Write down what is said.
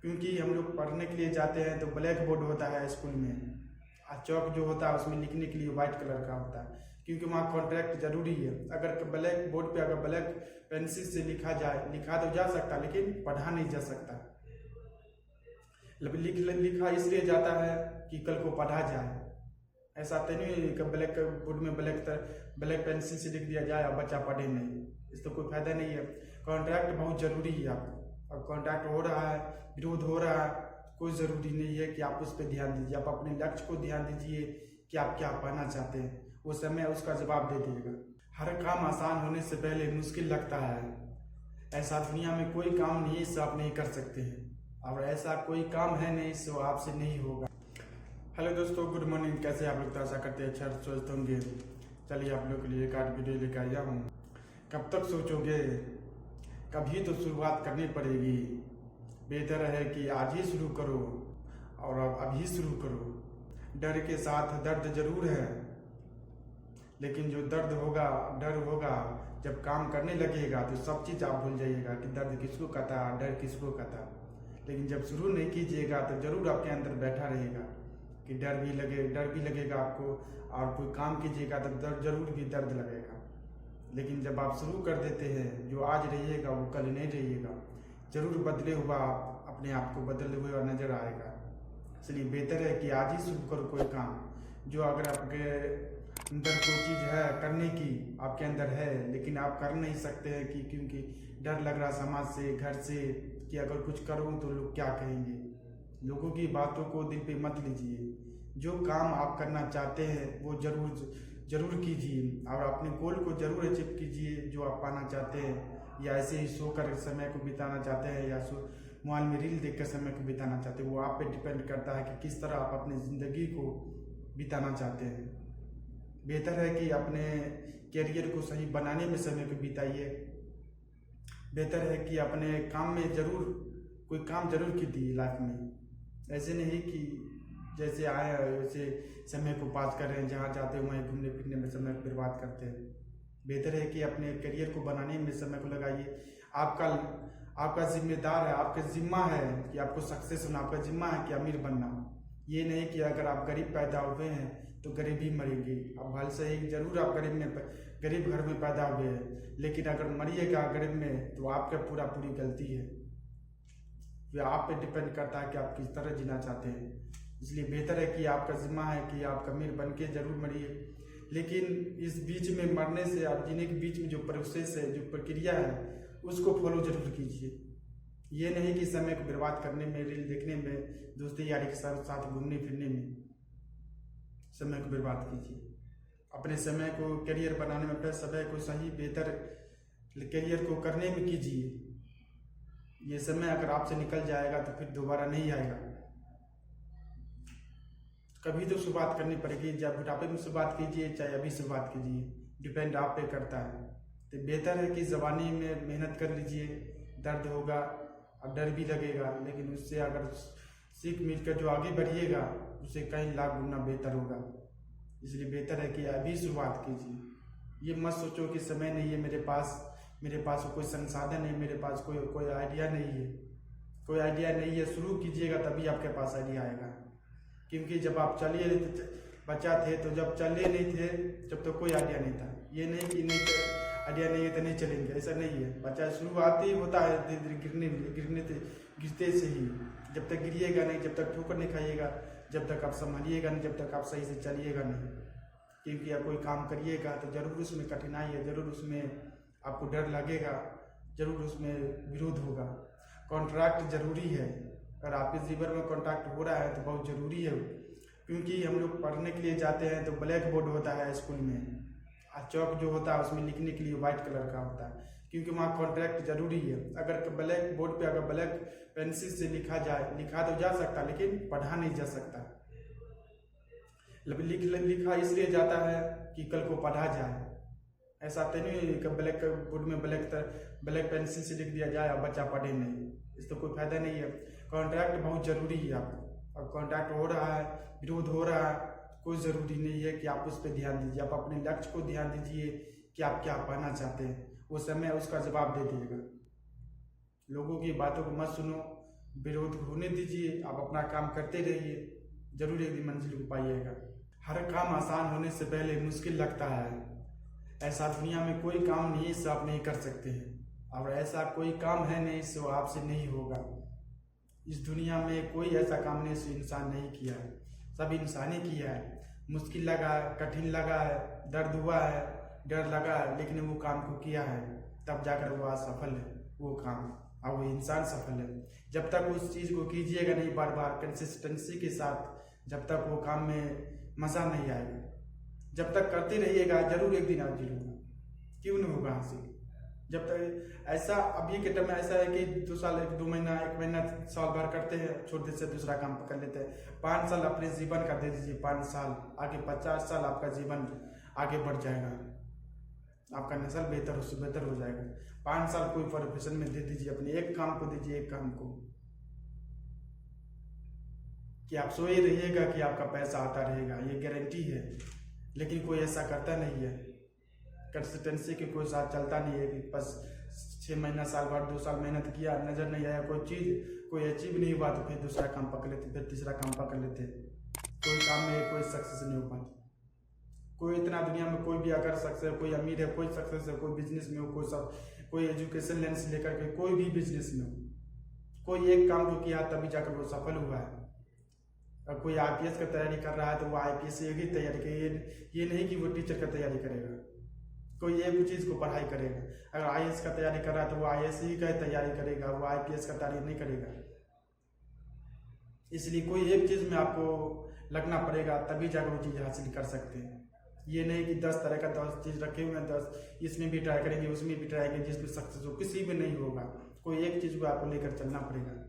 क्योंकि हम लोग पढ़ने के लिए जाते हैं तो ब्लैक बोर्ड होता है स्कूल में, और चौक जो होता है उसमें लिखने के लिए वाइट कलर का होता है, क्योंकि वहाँ कॉन्ट्रैक्ट जरूरी है। अगर ब्लैक बोर्ड पे अगर ब्लैक पेंसिल से लिखा तो जा सकता, लेकिन पढ़ा नहीं जा सकता। लिखा इसलिए जाता है कि कल को पढ़ा जाए। ऐसा तो नहीं कि ब्लैक बोर्ड में ब्लैक पेंसिल से लिख दिया जाए और बच्चा पढ़े नहीं, इससे कोई फायदा नहीं है। कॉन्ट्रैक्ट बहुत जरूरी है आपको, और कॉन्ट्रैक्ट हो रहा है, विरोध हो रहा है, कोई ज़रूरी नहीं है कि आप उस पर ध्यान दीजिए। आप अपने लक्ष्य को ध्यान दीजिए कि आप क्या पाना चाहते हैं, वो समय उसका जवाब दे दीजिएगा। हर काम आसान होने से पहले मुश्किल लगता है। ऐसा दुनिया में कोई काम नहीं है जो आप नहीं कर सकते हैं, और ऐसा कोई काम है नहीं जो आपसे नहीं होगा। हेलो दोस्तों, गुड मॉर्निंग। कैसे आप लोग? तो आशा करते हैं अच्छा स्वस्थ होंगे। चलिए आप लोग के लिए एक आध वीडियो लेकर आया हूँ। कब तक सोचोगे, कभी तो शुरुआत करनी पड़ेगी। बेहतर है कि आज ही शुरू करो, और अभी शुरू करो। डर के साथ दर्द जरूर है, लेकिन जो डर होगा जब काम करने लगेगा तो सब चीज़ आप भूल जाइएगा कि दर्द किसको कहता, डर किसको कहता। लेकिन जब शुरू नहीं कीजिएगा तो जरूर आपके अंदर बैठा रहेगा कि डर भी लगेगा आपको, और कोई काम कीजिएगा तो दर्द लगेगा। लेकिन जब आप शुरू कर देते हैं, जो आज रहिएगा वो कल नहीं रहिएगा। जरूर बदले हुआ आप अपने आप को बदले हुए और नजर आएगा। इसलिए बेहतर है कि आज ही शुरू करो कोई काम। जो अगर आपके अंदर कोई चीज़ है करने की, आपके अंदर है, लेकिन आप कर नहीं सकते हैं कि क्योंकि डर लग रहा समाज से, घर से, कि अगर कुछ करूँ तो लोग क्या कहेंगे। लोगों की बातों को दिल पे मत लीजिए। जो काम आप करना चाहते हैं वो जरूर कीजिए, और अपने गोल को जरूर अचीव कीजिए जो आप पाना चाहते हैं। या ऐसे ही सोकर समय को बिताना चाहते हैं, या मोबाइल में रील देखकर समय को बिताना चाहते हैं, वो आप पे डिपेंड करता है कि किस तरह आप अपनी ज़िंदगी को बिताना चाहते हैं। बेहतर है कि अपने कैरियर को सही बनाने में समय को बिताइए। बेहतर है कि अपने काम में कोई काम जरूर कीजिए लाइफ में। ऐसे नहीं कि जैसे आए वैसे समय को पास कर रहे हैं, जहाँ जाते हैं वहीं घूमने फिरने में समय बर्बाद करते हैं। बेहतर है कि अपने करियर को बनाने में समय को लगाइए। आपका जिम्मेदार है, आपका जिम्मा है कि आपको सक्सेस होना, आपका जिम्मा है कि अमीर बनना। ये नहीं कि अगर आप गरीब पैदा हुए हैं तो गरीब ही मरेंगे। अब भले से ही जरूर आप गरीब घर में पैदा हुए हैं, लेकिन अगर मरिएगा गरीब में तो आपका पूरी गलती है। वह आप पे डिपेंड करता है कि आप किस तरह जीना चाहते हैं। इसलिए बेहतर है कि आपका जिम्मा है कि आप अमीर बन के जरूर मरिए, लेकिन इस बीच में मरने से, आप जीने के बीच में जो प्रोसेस है, जो प्रक्रिया है, उसको फॉलो जरूर कीजिए। ये नहीं कि समय को बर्बाद करने में, रील देखने में, दोस्ती यारी के साथ घूमने फिरने में समय को बर्बाद कीजिए। अपने समय को करियर बनाने में, अपने समय को सही बेहतर करियर को करने में कीजिए। ये समय अगर आपसे निकल जाएगा तो फिर दोबारा नहीं आएगा। कभी तो शुरुआत करनी पड़ेगी। जब बुढ़ापे में शुरुआत कीजिए, चाहे अभी शुरुआत कीजिए, डिपेंड आप पे करता है। तो बेहतर है कि जवानी में मेहनत कर लीजिए। दर्द होगा और डर भी लगेगा, लेकिन उससे अगर सीख मिल कर जो आगे बढ़िएगा, उससे कई लाख गुना बेहतर होगा। इसलिए बेहतर है कि अभी शुरुआत कीजिए। ये मत सोचो कि समय नहीं है मेरे पास कोई संसाधन नहीं, मेरे पास कोई आइडिया नहीं है। शुरू कीजिएगा तभी आपके पास आइडिया आएगा। क्योंकि जब आप बच्चा थे तो जब चले नहीं थे जब तो कोई आइडिया नहीं था। ये नहीं कि आइडिया नहीं है तो नहीं चलेंगे, ऐसा नहीं है। बच्चा शुरुआत ही होता है गिरते से ही। जब तक गिरिएगा नहीं, जब तक ठोकर नहीं खाइएगा, जब तक आप संभालिएगा नहीं, जब तक आप सही से चलिएगा नहीं। क्योंकि आप कोई काम करिएगा तो जरूर उसमें कठिनाई है, जरूर उसमें आपको डर लगेगा, जरूर उसमें विरोध होगा। कॉन्ट्रैक्ट जरूरी है। अगर आपके जीवन में कॉन्ट्रैक्ट हो रहा है तो बहुत ज़रूरी है, क्योंकि हम लोग पढ़ने के लिए जाते हैं तो ब्लैक बोर्ड होता है स्कूल में, और चौक जो होता है उसमें लिखने के लिए वाइट कलर का होता है, क्योंकि वहाँ कॉन्ट्रैक्ट जरूरी है। अगर ब्लैक बोर्ड पे अगर ब्लैक पेंसिल से लिखा तो जा सकता, लेकिन पढ़ा नहीं जा सकता। लिखा इसलिए जाता है कि कल को पढ़ा जाए। ऐसा तो नहीं कि ब्लैक बोर्ड में ब्लैक पेंसिल से लिख दिया जाए और बच्चा पढ़े नहीं, इससे कोई फायदा नहीं है। कॉन्ट्रैक्ट बहुत जरूरी है आपको, और कॉन्ट्रैक्ट हो रहा है, विरोध हो रहा है, कोई ज़रूरी नहीं है कि आप उस पर ध्यान दीजिए। आप अपने लक्ष्य को ध्यान दीजिए कि आप क्या पाना चाहते हैं, वो समय उसका जवाब दे दीजिएगा। लोगों की बातों को मत सुनो, विरोध होने दीजिए, आप अपना काम करते रहिए, जरूर एक दिन मंजिल को पाइएगा। हर काम आसान होने से पहले मुश्किल लगता है। ऐसा दुनिया में कोई काम नहीं है जिसे आप नहीं कर सकते हैं, और ऐसा कोई काम है नहीं जो आपसे नहीं होगा। इस दुनिया में कोई ऐसा काम नहीं जो इंसान नहीं किया है, सब इंसान ही किया है। मुश्किल लगा है, कठिन लगा है, दर्द हुआ है, डर लगा है, लेकिन वो काम को किया है, तब जाकर वो आज सफल है वो काम, और वो इंसान सफल है। जब तक उस चीज़ को कीजिएगा नहीं बार बार कंसिस्टेंसी के साथ, जब तक वो काम में मज़ा नहीं आएगा। जब तक करते रहिएगा, जरूर एक दिन आप जीरोगे, क्यों नहीं होगा हासिल। जब तक ऐसा अभी के टाइम में ऐसा है कि 2 साल 2 महीना 1 महीना साल भर करते हैं, छोड़ देते से दूसरा काम पकड़ लेते हैं। 5 साल अपने जीवन का दे दीजिए, 5 साल आगे 50 साल आपका जीवन आगे बढ़ जाएगा, आपका नस्ल बेहतर उससे बेहतर हो जाएगा। 5 साल कोई प्रोफेशन में दे दीजिए, अपने एक काम को दीजिए, एक काम को, कि आप सोए रहिएगा कि आपका पैसा आता रहेगा, ये गारंटी है। लेकिन कोई ऐसा करता नहीं है, कंसिस्टेंसी के कोई साथ चलता नहीं है कि बस 6 महीना साल भर 2 साल मेहनत किया, नजर नहीं आया कोई चीज़, कोई अचीव नहीं हुआ तो फिर दूसरा काम पकड़ लेते, फिर तीसरा काम पकड़ लेते। कोई काम में कोई सक्सेस नहीं हो पाती। कोई इतना दुनिया में कोई भी अगर सक्सेस है, कोई अमीर है, कोई सक्सेस है, कोई बिजनेस में हो, कोई एजुकेशन लेने से लेकर के कोई भी बिजनेस में हो, कोई एक काम को किया तभी जाकर वो सफल हुआ है। अब कोई IPS का तैयारी कर रहा है तो वो IPS से ही तैयारी करेगी, ये नहीं कि वो टीचर का तैयारी करेगा। कोई एक चीज़ को पढ़ाई करेगा, अगर IAS का तैयारी कर रहा है तो वो IAS ही का तैयारी करेगा, वो IPS का तैयारी नहीं करेगा। इसलिए कोई एक चीज़ में आपको लगना पड़ेगा, तभी जाकर वो चीज़ हासिल कर सकते हैं। ये नहीं कि 10 तरह का 10 चीज़ रखे हुए हैं, 10 इसमें भी ट्राई करेंगे, उसमें भी ट्राई करेंगे, जिसमें सक्सेस हो, किसी में नहीं होगा। कोई एक चीज़ को आपको लेकर चलना पड़ेगा।